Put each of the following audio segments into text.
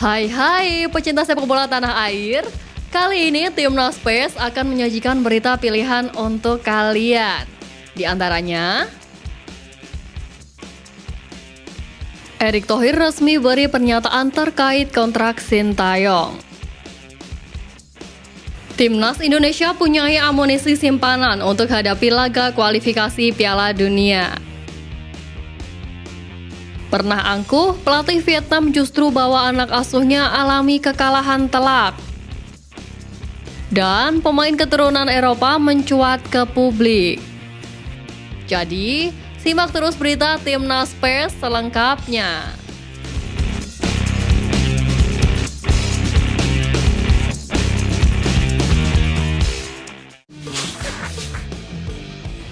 Hai pecinta sepak bola tanah air. Kali ini Timnas PES akan menyajikan berita pilihan untuk kalian. Di antaranya, Erick Thohir resmi beri pernyataan terkait kontrak Sintayong. Timnas Indonesia punya amunisi simpanan untuk hadapi laga kualifikasi Piala Dunia. Pernah angkuh, pelatih Vietnam justru bawa anak asuhnya alami kekalahan telak. Dan pemain keturunan Eropa mencuat ke publik. Jadi, simak terus berita Timnas PES selengkapnya.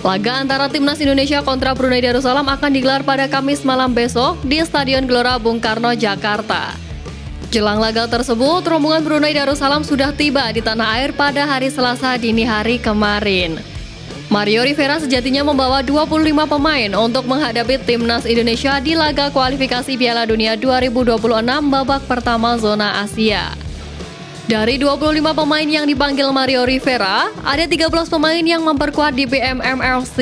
Laga antara Timnas Indonesia kontra Brunei Darussalam akan digelar pada Kamis malam besok di Stadion Gelora Bung Karno, Jakarta. Jelang laga tersebut, rombongan Brunei Darussalam sudah tiba di tanah air pada hari Selasa dini hari kemarin. Mario Rivera sejatinya membawa 25 pemain untuk menghadapi Timnas Indonesia di laga kualifikasi Piala Dunia 2026 babak pertama zona Asia. Dari 25 pemain yang dipanggil Mario Rivera, ada 13 pemain yang memperkuat di BMMFC,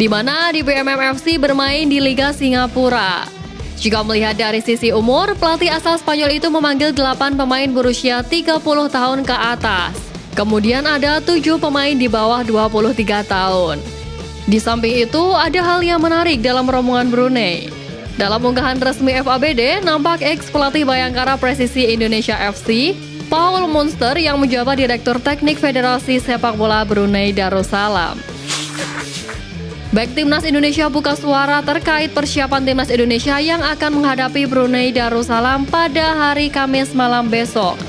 di mana di BMMFC bermain di Liga Singapura. Jika melihat dari sisi umur, pelatih asal Spanyol itu memanggil 8 pemain berusia 30 tahun ke atas. Kemudian ada 7 pemain di bawah 23 tahun. Di samping itu, ada hal yang menarik dalam rombongan Brunei. Dalam unggahan resmi FABD, nampak ex-pelatih Bayangkara Presisi Indonesia FC, Paul Munster yang menjabat Direktur Teknik Federasi Sepak Bola Brunei Darussalam. Back Timnas Indonesia buka suara terkait persiapan Timnas Indonesia yang akan menghadapi Brunei Darussalam pada hari Kamis malam besok.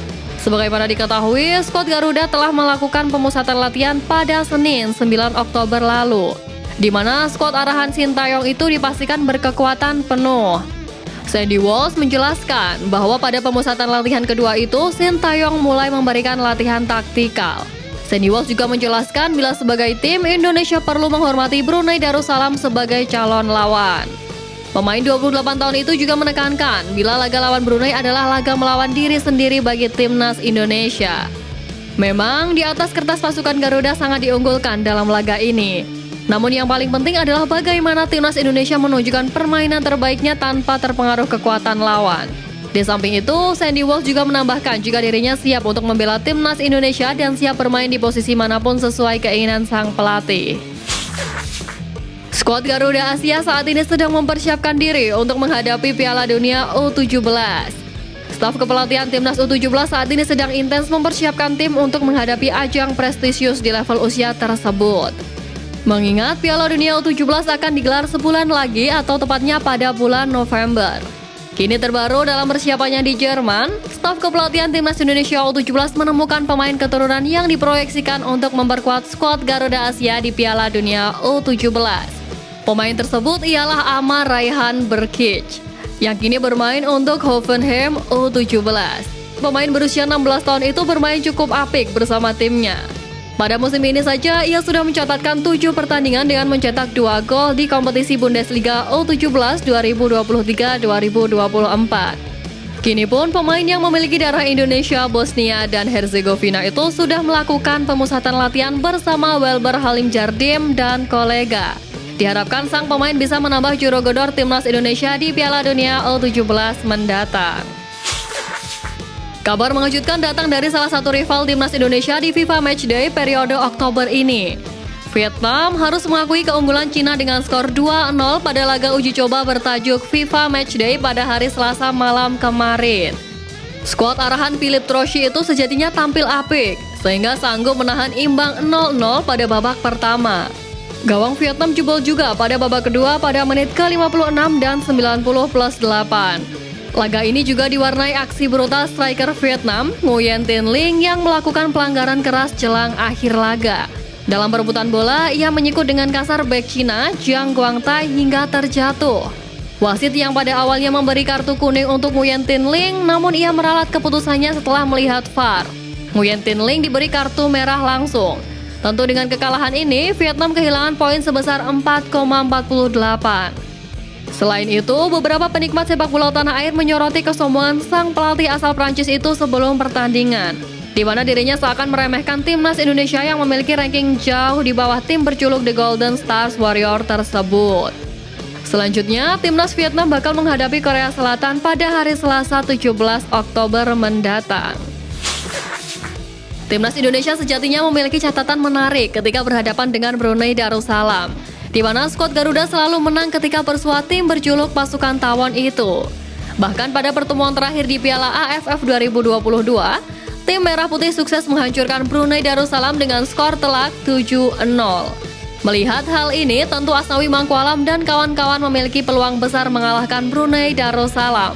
Sebagaimana diketahui, skuad Garuda telah melakukan pemusatan latihan pada Senin 9 Oktober lalu, di mana skuad arahan Sintayong itu dipastikan berkekuatan penuh. Sandy Walsh menjelaskan bahwa pada pemusatan latihan kedua itu, Sintayong mulai memberikan latihan taktikal. Sandy Walsh juga menjelaskan bila sebagai tim, Indonesia perlu menghormati Brunei Darussalam sebagai calon lawan. Pemain 28 tahun itu juga menekankan bila laga lawan Brunei adalah laga melawan diri sendiri bagi Timnas Indonesia. Memang di atas kertas pasukan Garuda sangat diunggulkan dalam laga ini. Namun yang paling penting adalah bagaimana Timnas Indonesia menunjukkan permainan terbaiknya tanpa terpengaruh kekuatan lawan. Di samping itu, Sandy Walsh juga menambahkan jika dirinya siap untuk membela Timnas Indonesia dan siap bermain di posisi manapun sesuai keinginan sang pelatih. Skuad Garuda Asia saat ini sedang mempersiapkan diri untuk menghadapi Piala Dunia U17. Staf kepelatihan Timnas U17 saat ini sedang intens mempersiapkan tim untuk menghadapi ajang prestisius di level usia tersebut. Mengingat Piala Dunia U17 akan digelar sebulan lagi atau tepatnya pada bulan November. Kini terbaru dalam persiapannya di Jerman, staf kepelatihan Timnas Indonesia U17 menemukan pemain keturunan yang diproyeksikan untuk memperkuat skuad Garuda Asia di Piala Dunia U17. Pemain tersebut ialah Amar Raihan Berkic, yang kini bermain untuk Hoffenheim U17. Pemain berusia 16 tahun itu bermain cukup apik bersama timnya. Pada musim ini saja, ia sudah mencatatkan 7 pertandingan dengan mencetak 2 gol di kompetisi Bundesliga U17 2023-2024. Kini pun pemain yang memiliki darah Indonesia, Bosnia, dan Herzegovina itu sudah melakukan pemusatan latihan bersama Welber Halim Jardim dan kolega. Diharapkan sang pemain bisa menambah juru gedor Timnas Indonesia di Piala Dunia U17 mendatang. Kabar mengejutkan datang dari salah satu rival Timnas Indonesia di FIFA Matchday periode Oktober ini. Vietnam harus mengakui keunggulan Cina dengan skor 2-0 pada laga uji coba bertajuk FIFA Matchday pada hari Selasa malam kemarin. Skuad arahan Philip Troshi itu sejatinya tampil apik, sehingga sanggup menahan imbang 0-0 pada babak pertama. Gawang Vietnam jebol juga pada babak kedua pada menit ke-56 dan 90+8. Laga ini juga diwarnai aksi brutal striker Vietnam, Nguyen Tin Linh yang melakukan pelanggaran keras jelang akhir laga. Dalam perebutan bola, ia menyikut dengan kasar bek Cina, Jiang Guangtai hingga terjatuh. Wasit yang pada awalnya memberi kartu kuning untuk Nguyen Tin Linh, namun ia meralat keputusannya setelah melihat VAR. Nguyen Tin Linh diberi kartu merah langsung. Tentu dengan kekalahan ini, Vietnam kehilangan poin sebesar 4,48. Selain itu, beberapa penikmat sepak bola tanah air menyoroti kesombongan sang pelatih asal Prancis itu sebelum pertandingan, di mana dirinya seakan meremehkan timnas Indonesia yang memiliki ranking jauh di bawah tim berjuluk The Golden Stars Warrior tersebut. Selanjutnya, timnas Vietnam bakal menghadapi Korea Selatan pada hari Selasa 17 Oktober mendatang. Timnas Indonesia sejatinya memiliki catatan menarik ketika berhadapan dengan Brunei Darussalam, di mana skuad Garuda selalu menang ketika bersua tim berjuluk pasukan tawon itu. Bahkan pada pertemuan terakhir di Piala AFF 2022, tim Merah Putih sukses menghancurkan Brunei Darussalam dengan skor telak 7-0. Melihat hal ini, tentu Asnawi Mangkualam dan kawan-kawan memiliki peluang besar mengalahkan Brunei Darussalam.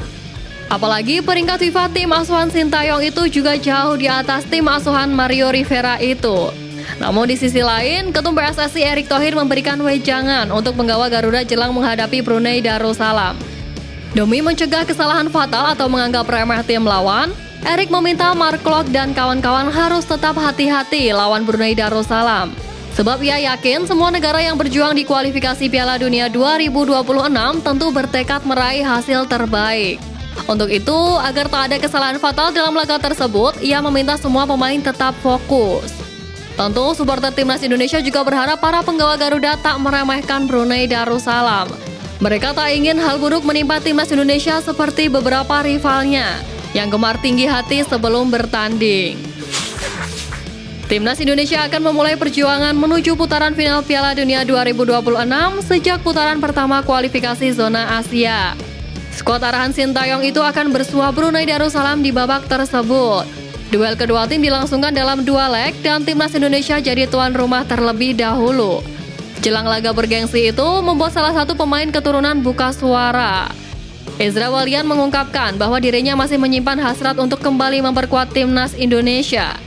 Apalagi peringkat FIFA tim asuhan Sintayong itu juga jauh di atas tim asuhan Mario Rivera itu. Namun di sisi lain, Ketum PSSI Erick Thohir memberikan wejangan untuk menggawa Garuda jelang menghadapi Brunei Darussalam. Demi mencegah kesalahan fatal atau menganggap remeh tim lawan, Erick meminta Mark Klok dan kawan-kawan harus tetap hati-hati lawan Brunei Darussalam. Sebab ia yakin semua negara yang berjuang di kualifikasi Piala Dunia 2026 tentu bertekad meraih hasil terbaik. Untuk itu, agar tak ada kesalahan fatal dalam laga tersebut, ia meminta semua pemain tetap fokus. Tentu, supporter timnas Indonesia juga berharap para penggawa Garuda tak meremehkan Brunei Darussalam. Mereka tak ingin hal buruk menimpa timnas Indonesia seperti beberapa rivalnya yang gemar tinggi hati sebelum bertanding. Timnas Indonesia akan memulai perjuangan menuju putaran final Piala Dunia 2026 sejak putaran pertama kualifikasi zona Asia. Skuad arahan Sintayong itu akan bersua Brunei Darussalam di babak tersebut. Duel kedua tim dilangsungkan dalam 2 leg dan timnas Indonesia jadi tuan rumah terlebih dahulu. Jelang laga bergengsi itu membuat salah satu pemain keturunan buka suara. Ezra Walian mengungkapkan bahwa dirinya masih menyimpan hasrat untuk kembali memperkuat timnas Indonesia.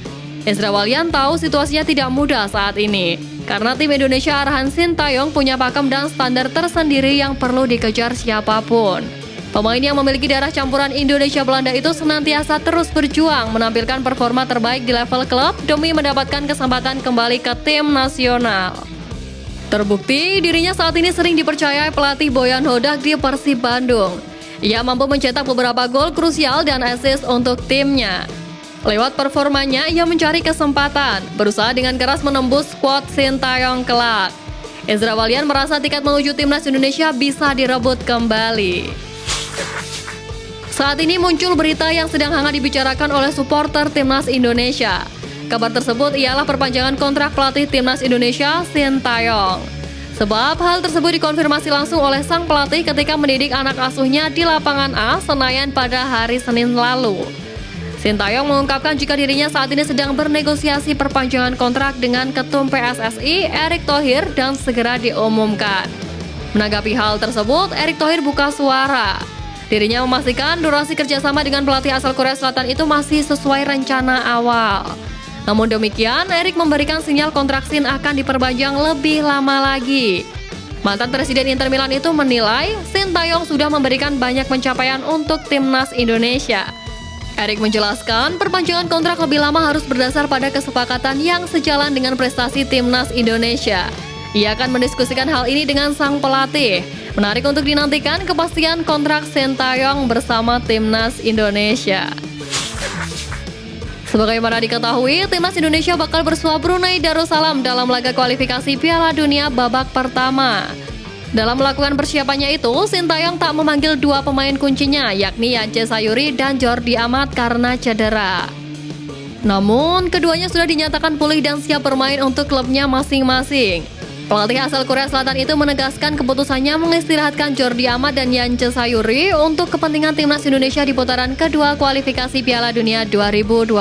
Ezra Walian tahu situasinya tidak mudah saat ini, karena tim Indonesia arahan Sintayong punya pakem dan standar tersendiri yang perlu dikejar siapapun. Pemain yang memiliki darah campuran Indonesia Belanda itu senantiasa terus berjuang menampilkan performa terbaik di level klub demi mendapatkan kesempatan kembali ke tim nasional. Terbukti, dirinya saat ini sering dipercaya pelatih Boyan Hodak di Persib Bandung. Ia mampu mencetak beberapa gol krusial dan assist untuk timnya. Lewat performanya, ia mencari kesempatan, berusaha dengan keras menembus skuad Sintayong kelak. Ezra Walian merasa tiket menuju timnas Indonesia bisa direbut kembali. Saat ini muncul berita yang sedang hangat dibicarakan oleh supporter timnas Indonesia. Kabar tersebut ialah perpanjangan kontrak pelatih timnas Indonesia, Sintayong. Sebab hal tersebut dikonfirmasi langsung oleh sang pelatih ketika mendidik anak asuhnya di lapangan A, Senayan pada hari Senin lalu. Sintayong mengungkapkan jika dirinya saat ini sedang bernegosiasi perpanjangan kontrak dengan Ketum PSSI Erick Thohir dan segera diumumkan. Menanggapi hal tersebut, Erick Thohir buka suara. Dirinya memastikan durasi kerjasama dengan pelatih asal Korea Selatan itu masih sesuai rencana awal. Namun demikian, Erick memberikan sinyal kontrak Sin akan diperpanjang lebih lama lagi. Mantan Presiden Inter Milan itu menilai Sintayong sudah memberikan banyak pencapaian untuk timnas Indonesia. Erick menjelaskan, perpanjangan kontrak lebih lama harus berdasar pada kesepakatan yang sejalan dengan prestasi timnas Indonesia. Ia akan mendiskusikan hal ini dengan sang pelatih. Menarik untuk dinantikan kepastian kontrak Sintayong bersama timnas Indonesia. Sebagaimana diketahui, timnas Indonesia bakal bersua Brunei Darussalam dalam laga kualifikasi Piala Dunia babak pertama. Dalam melakukan persiapannya itu, Sintayong tak memanggil 2 pemain kuncinya, yakni Yance Sayuri dan Jordi Amat karena cedera. Namun, keduanya sudah dinyatakan pulih dan siap bermain untuk klubnya masing-masing. Pelatih asal Korea Selatan itu menegaskan keputusannya mengistirahatkan Jordi Amat dan Yance Sayuri untuk kepentingan timnas Indonesia di putaran kedua kualifikasi Piala Dunia 2026.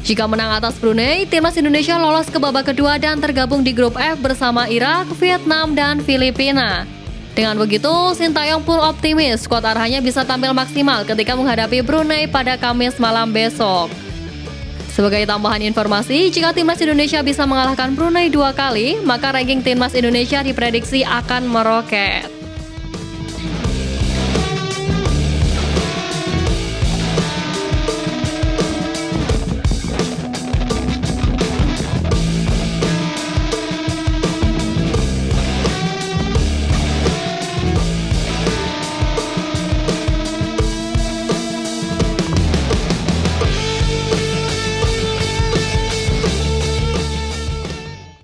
Jika menang atas Brunei, timnas Indonesia lolos ke babak kedua dan tergabung di grup F bersama Irak, Vietnam, dan Filipina. Dengan begitu, Sintayong pun optimis skuad arahannya bisa tampil maksimal ketika menghadapi Brunei pada Kamis malam besok. Sebagai tambahan informasi, jika timnas Indonesia bisa mengalahkan Brunei 2 kali, maka ranking timnas Indonesia diprediksi akan meroket.